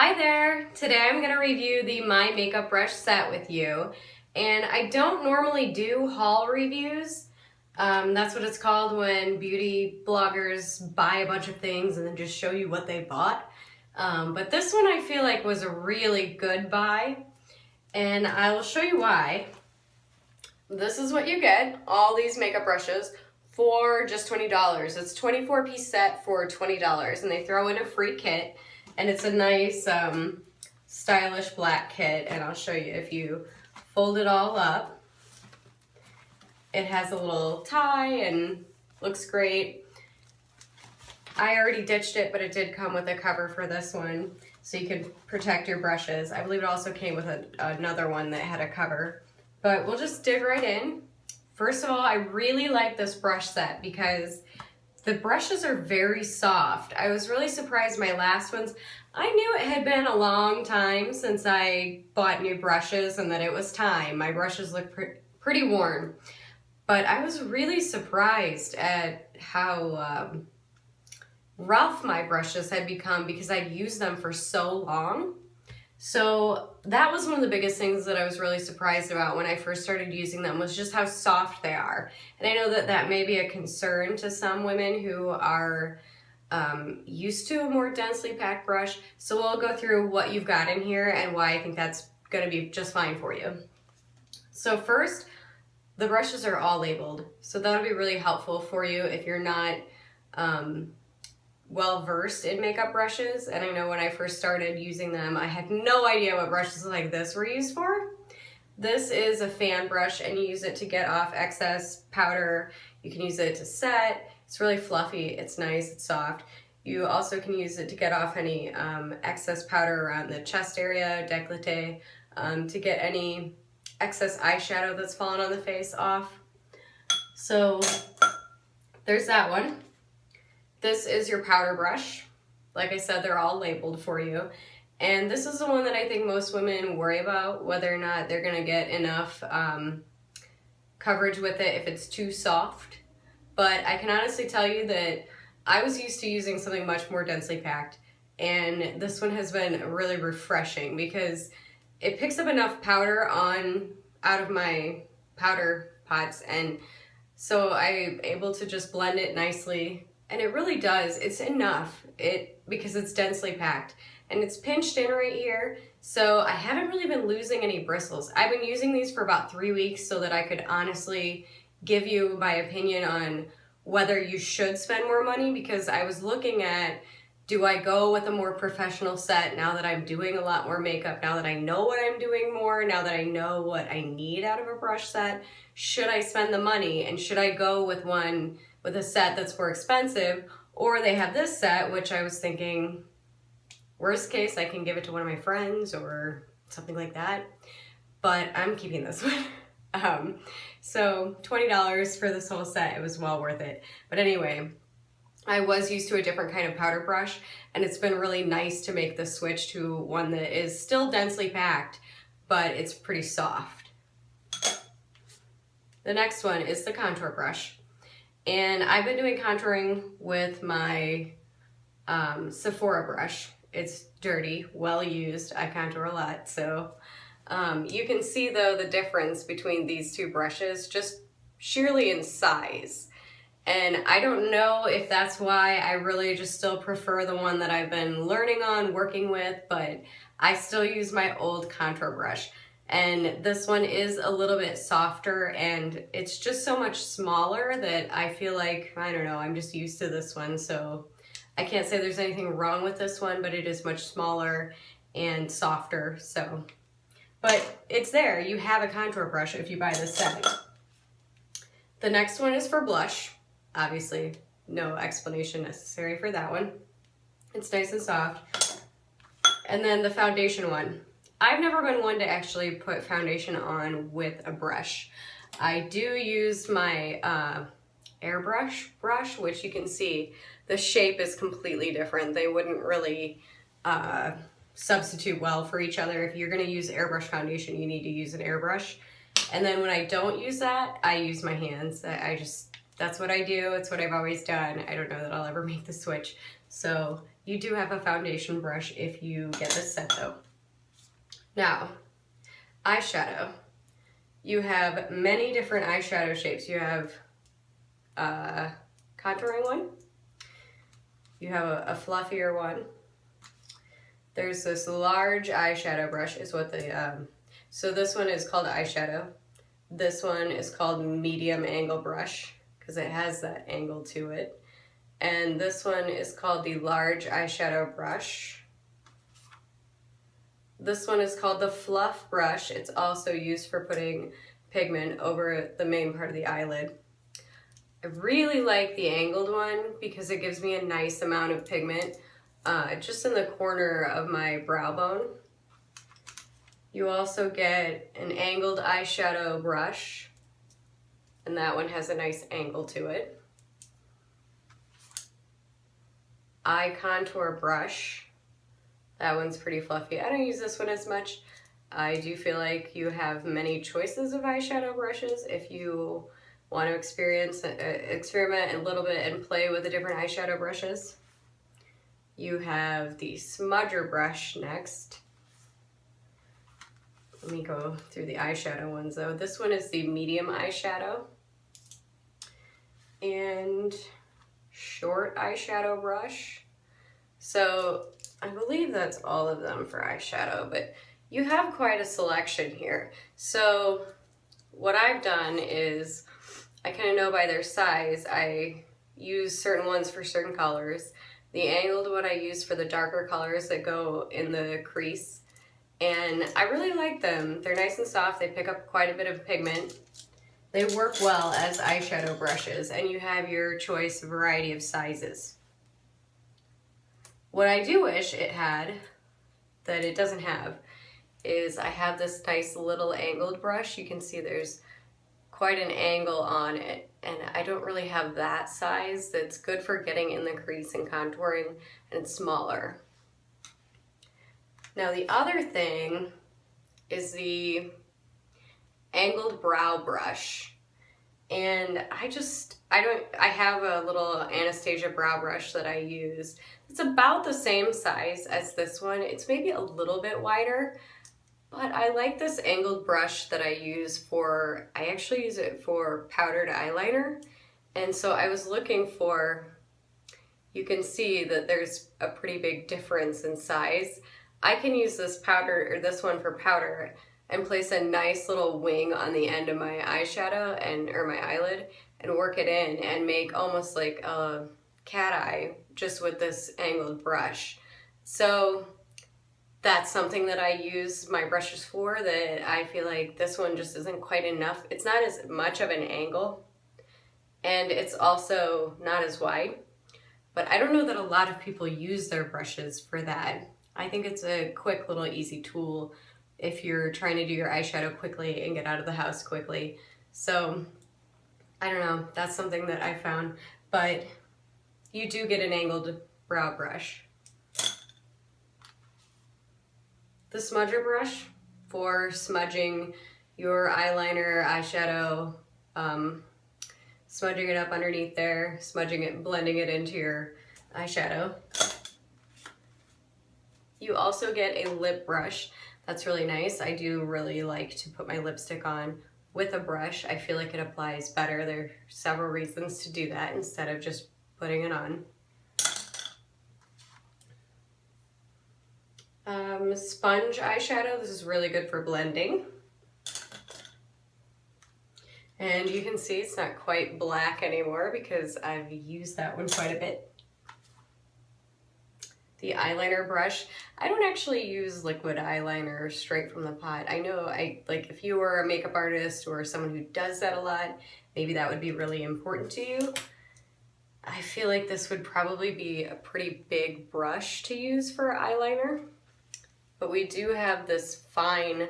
Hi there! Today I'm going to review the My Makeup Brush set with you. And I don't normally do haul reviews. That's what it's called when beauty bloggers buy a bunch of things and then just show you what they bought. But this one I feel like was a really good buy. And I will show you why. This is what you get, all these makeup brushes, for just $20. It's a 24-piece set for $20, and they throw in a free kit. And it's a nice stylish black kit, and I'll show you. If you fold it all up, it has a little tie and looks great. I already ditched it, but it did come with a cover for this one, so you can protect your brushes. I believe it also came with another one that had a cover. But we'll just dig right in. First of all, I really like this brush set because the brushes are very soft. I was really surprised my last ones. I knew it had been a long time since I bought new brushes and that it was time. My brushes look pretty worn. But I was really surprised at how rough my brushes had become because I'd used them for so long. So that was one of the biggest things that I was really surprised about when I first started using them, was just how soft they are. And I know that that may be a concern to some women who are used to a more densely packed brush. So we'll go through what you've got in here and why I think that's going to be just fine for you. So first, the brushes are all labeled. So that'll be really helpful for you if you're not well versed in makeup brushes. And I know when I first started using them, I had no idea what brushes like this were used for. This is a fan brush, and you use it to get off excess powder. You can use it to set. It's really fluffy, it's nice, it's soft. You also can use it to get off any excess powder around the chest area, décolleté, to get any excess eyeshadow that's fallen on the face off. So there's that one. This is your powder brush. Like I said, they're all labeled for you. And this is the one that I think most women worry about, whether or not they're gonna get enough coverage with it if it's too soft. But I can honestly tell you that I was used to using something much more densely packed, and this one has been really refreshing because it picks up enough powder out of my powder pots, and so I'm able to just blend it nicely. And it really does, it's enough because it's densely packed. And it's pinched in right here, so I haven't really been losing any bristles. I've been using these for about 3 weeks so that I could honestly give you my opinion on whether you should spend more money, because I was looking at, do I go with a more professional set now that I'm doing a lot more makeup, now that I know what I'm doing more, now that I know what I need out of a brush set? Should I spend the money, and should I go with one with a set that's more expensive? Or they have this set, which I was thinking, worst case, I can give it to one of my friends or something like that. But I'm keeping this one. So $20 for this whole set, it was well worth it. But anyway, I was used to a different kind of powder brush, and it's been really nice to make the switch to one that is still densely packed, but it's pretty soft. The next one is the contour brush. And I've been doing contouring with my Sephora brush. It's dirty, well used. I contour a lot, so you can see though the difference between these two brushes just sheerly in size. And I don't know if that's why I really just still prefer the one that I've been learning on, working with, but I still use my old contour brush. And this one is a little bit softer, and it's just so much smaller that I feel like, I don't know, I'm just used to this one, so I can't say there's anything wrong with this one, but it is much smaller and softer, so. But it's there, you have a contour brush if you buy this set. The next one is for blush. Obviously, no explanation necessary for that one. It's nice and soft. And then the foundation one. I've never been one to actually put foundation on with a brush. I do use my airbrush brush, which you can see the shape is completely different. They wouldn't really substitute well for each other. If you're gonna use airbrush foundation, you need to use an airbrush. And then when I don't use that, I use my hands. That's what I do. It's what I've always done. I don't know that I'll ever make the switch. So You do have a foundation brush if you get this set though. Now, eyeshadow. You have many different eyeshadow shapes. You have a contouring one. You have a fluffier one. There's this large eyeshadow brush is what the, so this one is called eyeshadow. This one is called medium angle brush because it has that angle to it. And this one is called the large eyeshadow brush. This one is called the fluff brush. It's also used for putting pigment over the main part of the eyelid. I really like the angled one because it gives me a nice amount of pigment just in the corner of my brow bone. You also get an angled eyeshadow brush, and that one has a nice angle to it. Eye contour brush. That one's pretty fluffy. I don't use this one as much. I do feel like you have many choices of eyeshadow brushes if you want to experiment a little bit and play with the different eyeshadow brushes. You have the Smudger Brush next. Let me go through the eyeshadow ones though. This one is the medium eyeshadow. And short eyeshadow brush. So I believe that's all of them for eyeshadow, but you have quite a selection here. So what I've done is I kind of know by their size. I use certain ones for certain colors. The angled one I use for the darker colors that go in the crease. And I really like them. They're nice and soft. They pick up quite a bit of pigment. They work well as eyeshadow brushes, and you have your choice variety of sizes. What I do wish it had, that it doesn't have, is I have this nice little angled brush. You can see there's quite an angle on it, and I don't really have that size that's good for getting in the crease and contouring, and it's smaller. Now the other thing is the angled brow brush, and I have a little Anastasia brow brush that I use. It's about the same size as this one. It's maybe a little bit wider, but I like this angled brush that I use for, I actually use it for powdered eyeliner. And so I was looking for, you can see that there's a pretty big difference in size. I can use this powder, or this one for powder, and place a nice little wing on the end of my eyeshadow or my eyelid and work it in and make almost like a cat eye just with this angled brush. So that's something that I use my brushes for, that I feel like this one just isn't quite enough. It's not as much of an angle, and it's also not as wide, but I don't know that a lot of people use their brushes for that. I think it's a quick little easy tool if you're trying to do your eyeshadow quickly and get out of the house quickly. So I don't know, that's something that I found, but you do get an angled brow brush. The smudger brush for smudging your eyeliner, eyeshadow, smudging it up underneath there, smudging it, blending it into your eyeshadow. You also get a lip brush. That's really nice. I do really like to put my lipstick on with a brush. I feel like it applies better. There are several reasons to do that instead of just putting it on. Sponge eyeshadow. This is really good for blending. And you can see it's not quite black anymore because I've used that one quite a bit. The eyeliner brush. I don't actually use liquid eyeliner straight from the pot. I know like if you were a makeup artist or someone who does that a lot, maybe that would be really important to you. I feel like this would probably be a pretty big brush to use for eyeliner. But we do have this fine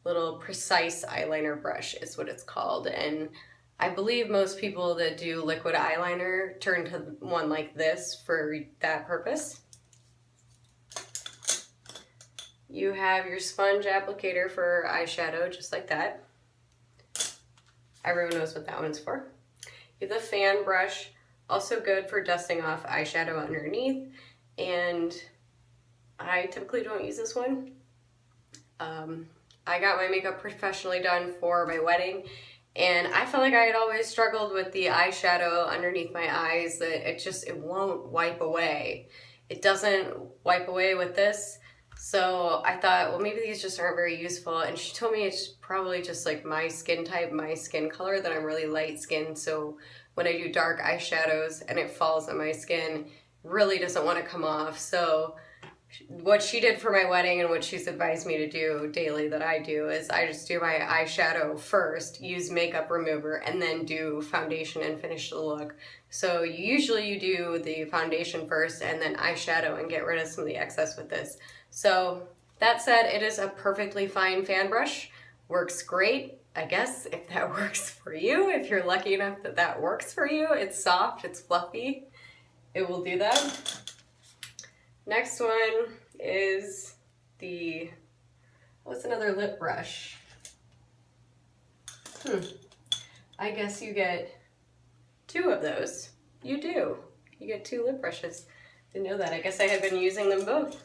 little precise eyeliner brush is what it's called. And I believe most people that do liquid eyeliner turn to one like this for that purpose. You have your sponge applicator for eyeshadow, just like that. Everyone knows what that one's for. You have the fan brush, also good for dusting off eyeshadow underneath. and I typically don't use this one. I got my makeup professionally done for my wedding, and I felt like I had always struggled with the eyeshadow underneath my eyes, that it won't wipe away. It doesn't wipe away with this. So I thought, well, maybe these just aren't very useful. And she told me it's probably just like my skin type, my skin color, that I'm really light skinned. So when I do dark eyeshadows and it falls on my skin, it really doesn't want to come off. So what she did for my wedding and what she's advised me to do daily that I do is I just do my eyeshadow first, use makeup remover, and then do foundation and finish the look. So usually you do the foundation first and then eyeshadow and get rid of some of the excess with this. So that said, it is a perfectly fine fan brush. Works great, I guess, if that works for you. If you're lucky enough that that works for you. It's soft, it's fluffy. It will do that. Next one is what's another lip brush? I guess you get 2 of those. You do. You get 2 lip brushes. Didn't know that. I guess I had been using them both.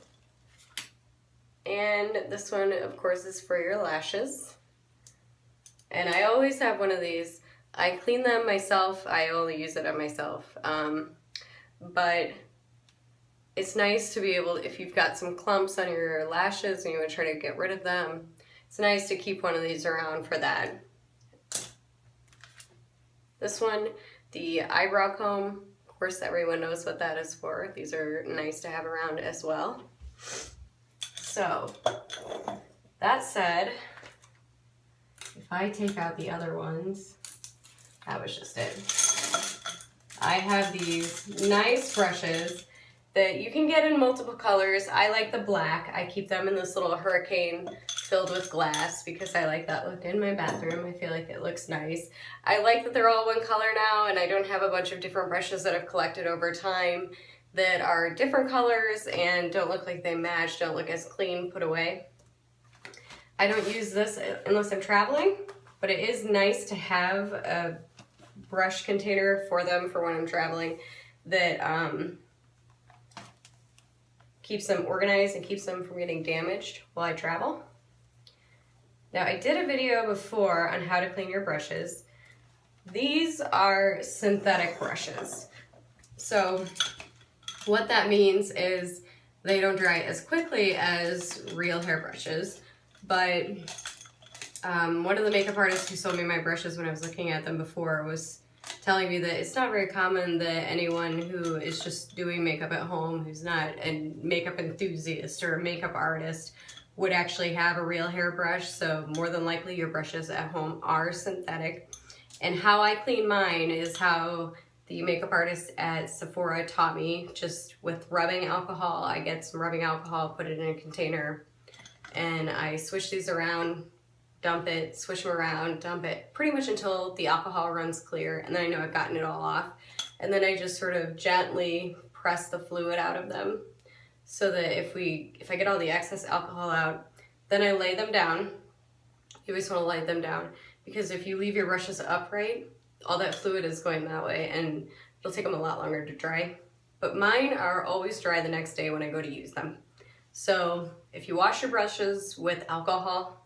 And this one, of course, is for your lashes. And I always have one of these. I clean them myself. I only use it on myself. But it's nice to be able, if you've got some clumps on your lashes and you want to try to get rid of them, it's nice to keep one of these around for that. This one, the Eyebrow Comb, of course everyone knows what that is for. These are nice to have around as well. So, that said, if I take out the other ones, that was just it. I have these nice brushes that you can get in multiple colors. I like the black. I keep them in this little hurricane filled with glass because I like that look in my bathroom. I feel like it looks nice. I like that they're all one color now, and I don't have a bunch of different brushes that I've collected over time that are different colors and don't look like they match, don't look as clean put away. I don't use this unless I'm traveling, but it is nice to have a brush container for them for when I'm traveling that keeps them organized and keeps them from getting damaged while I travel. Now, I did a video before on how to clean your brushes. These are synthetic brushes. So what that means is they don't dry as quickly as real hair brushes, but one of the makeup artists who sold me my brushes when I was looking at them before was telling me that it's not very common that anyone who is just doing makeup at home, who's not a makeup enthusiast or a makeup artist, would actually have a real hairbrush. So more than likely your brushes at home are synthetic. And how I clean mine is how the makeup artist at Sephora taught me, just with rubbing alcohol. I get some rubbing alcohol, put it in a container, and I swish these around, dump it, swish them around, dump it, pretty much until the alcohol runs clear, and then I know I've gotten it all off. And then I just sort of gently press the fluid out of them so that if I get all the excess alcohol out, then I lay them down. You always want to lay them down, because if you leave your brushes upright, all that fluid is going that way and it'll take them a lot longer to dry. But mine are always dry the next day when I go to use them. So if you wash your brushes with alcohol,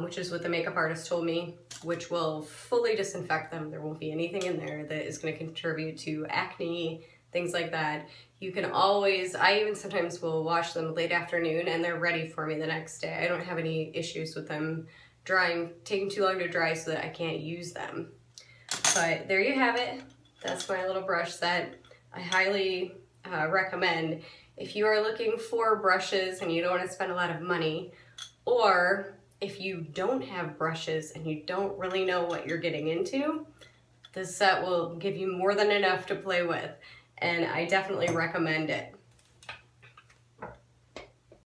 which is what the makeup artist told me, which will fully disinfect them. There won't be anything in there that is going to contribute to acne, things like that. You can always, I even sometimes will wash them late afternoon and they're ready for me the next day. I don't have any issues with them drying, taking too long to dry so that I can't use them. But there you have it. That's my little brush set. I highly recommend if you are looking for brushes and you don't want to spend a lot of money, or if you don't have brushes and you don't really know what you're getting into, this set will give you more than enough to play with, and I definitely recommend it.